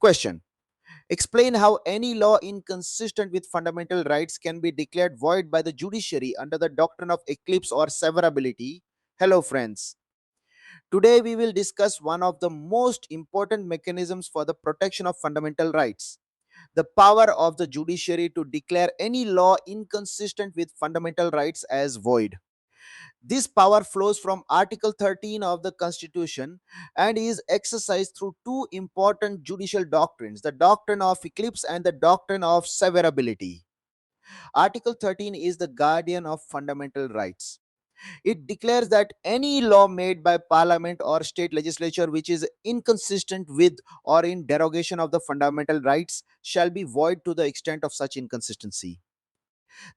Question. Explain how any law inconsistent with fundamental rights can be declared void by the judiciary under the doctrine of eclipse or severability. Hello, friends. Today, we will discuss one of the most important mechanisms for the protection of fundamental rights, the power of the judiciary to declare any law inconsistent with fundamental rights as void. This power flows from Article 13 of the Constitution and is exercised through two important judicial doctrines, the doctrine of eclipse and the doctrine of severability. Article 13 is the guardian of fundamental rights. It declares that any law made by parliament or state legislature which is inconsistent with or in derogation of the fundamental rights shall be void to the extent of such inconsistency.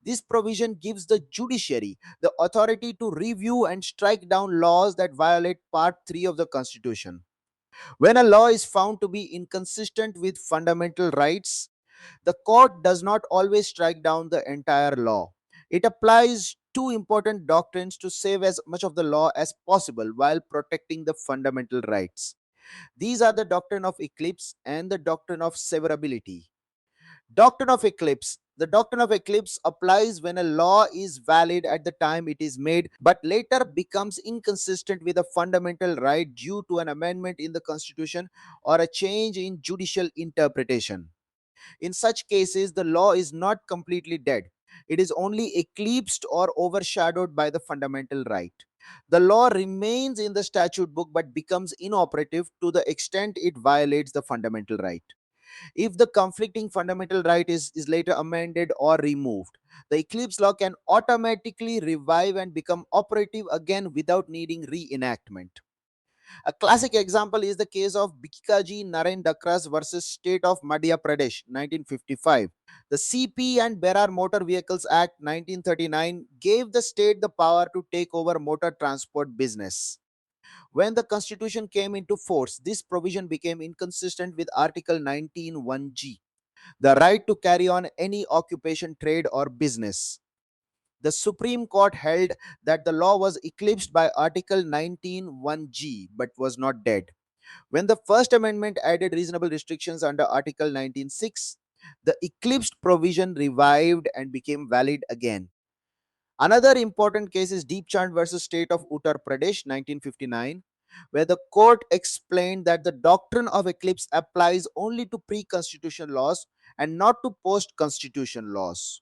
This provision gives the judiciary the authority to review and strike down laws that violate Part 3 of the Constitution. When a law is found to be inconsistent with fundamental rights, the court does not always strike down the entire law. It applies two important doctrines to save as much of the law as possible while protecting the fundamental rights. These are the doctrine of eclipse and the doctrine of severability. Doctrine of eclipse. The doctrine of eclipse applies when a law is valid at the time it is made, but later becomes inconsistent with a fundamental right due to an amendment in the Constitution or a change in judicial interpretation. In such cases, the law is not completely dead. It is only eclipsed or overshadowed by the fundamental right. The law remains in the statute book but becomes inoperative to the extent it violates the fundamental right. If the conflicting fundamental right is later amended or removed, the eclipse law can automatically revive and become operative again without needing reenactment. A classic example is the case of Bikaji Naren Dakras versus State of Madhya Pradesh, 1955. The CP and Berar Motor Vehicles Act 1939 gave the state the power to take over motor transport business. When the constitution came into force, this provision became inconsistent with Article 19(1)(g), the right to carry on any occupation, trade, or business. The Supreme Court held that the law was eclipsed by Article 19(1)(g) but was not dead. When the First Amendment added reasonable restrictions under Article 19(6), the eclipsed provision revived and became valid again. Another important case is Deepchand versus State of Uttar Pradesh, 1959, where the court explained that the doctrine of eclipse applies only to pre-constitution laws and not to post-constitution laws.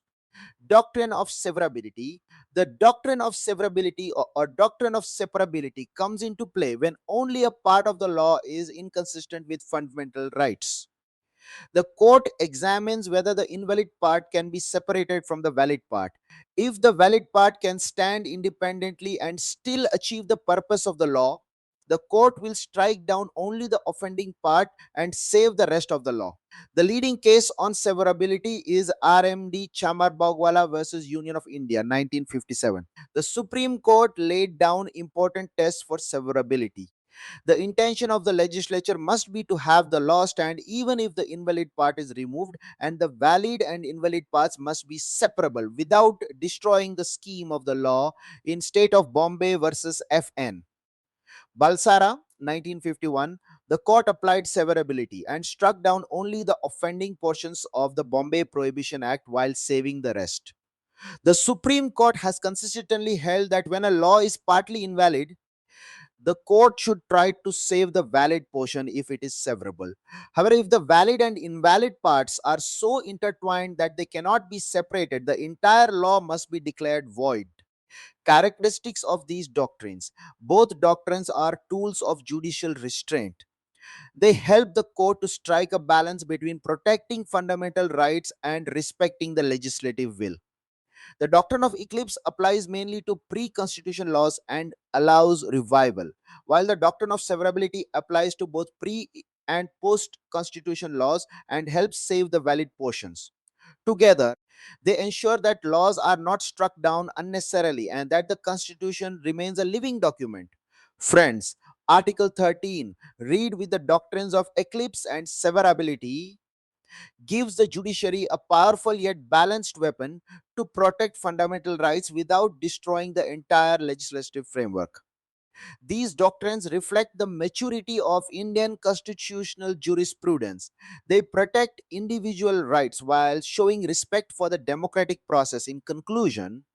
Doctrine of severability. The doctrine of severability or doctrine of separability comes into play when only a part of the law is inconsistent with fundamental rights. The court examines whether the invalid part can be separated from the valid part. If the valid part can stand independently and still achieve the purpose of the law, the court will strike down only the offending part and save the rest of the law. The leading case on severability is RMD Chamar Bagwala versus Union of India, 1957. The Supreme Court laid down important tests for severability. The intention of the legislature must be to have the law stand even if the invalid part is removed, and the valid and invalid parts must be separable without destroying the scheme of the law in State of Bombay versus FN. Balsara, 1951, the court applied severability and struck down only the offending portions of the Bombay Prohibition Act while saving the rest. The Supreme Court has consistently held that when a law is partly invalid, the court should try to save the valid portion if it is severable. However, if the valid and invalid parts are so intertwined that they cannot be separated, the entire law must be declared void. Characteristics of these doctrines. Both doctrines are tools of judicial restraint. They help the court to strike a balance between protecting fundamental rights and respecting the legislative will. The doctrine of eclipse applies mainly to pre constitution laws and allows revival, while the doctrine of severability applies to both pre and post constitution laws and helps save the valid portions. Together, they ensure that laws are not struck down unnecessarily and that the Constitution remains a living document. Friends, Article 13, read with the doctrines of eclipse and severability, gives the judiciary a powerful yet balanced weapon to protect fundamental rights without destroying the entire legislative framework. These doctrines reflect the maturity of Indian constitutional jurisprudence. They protect individual rights while showing respect for the democratic process. In conclusion,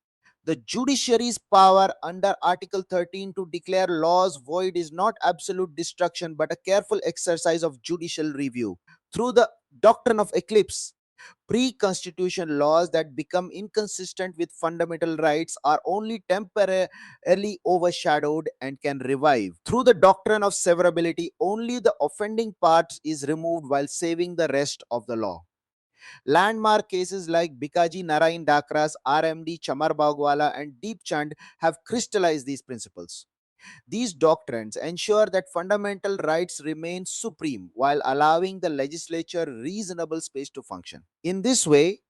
the judiciary's power under Article 13 to declare laws void is not absolute destruction but a careful exercise of judicial review. Through the doctrine of eclipse, pre-constitution laws that become inconsistent with fundamental rights are only temporarily overshadowed and can revive. Through the doctrine of severability, only the offending part is removed while saving the rest of the law. Landmark cases like Bikaji Narayan Dakras, RMD Chamar Bagwala, and Deep Chand have crystallized these principles. These doctrines ensure that fundamental rights remain supreme while allowing the legislature reasonable space to function. In this way,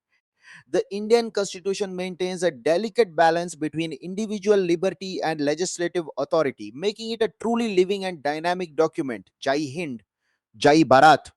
the Indian Constitution maintains a delicate balance between individual liberty and legislative authority, making it a truly living and dynamic document. Jai Hind, Jai Bharat.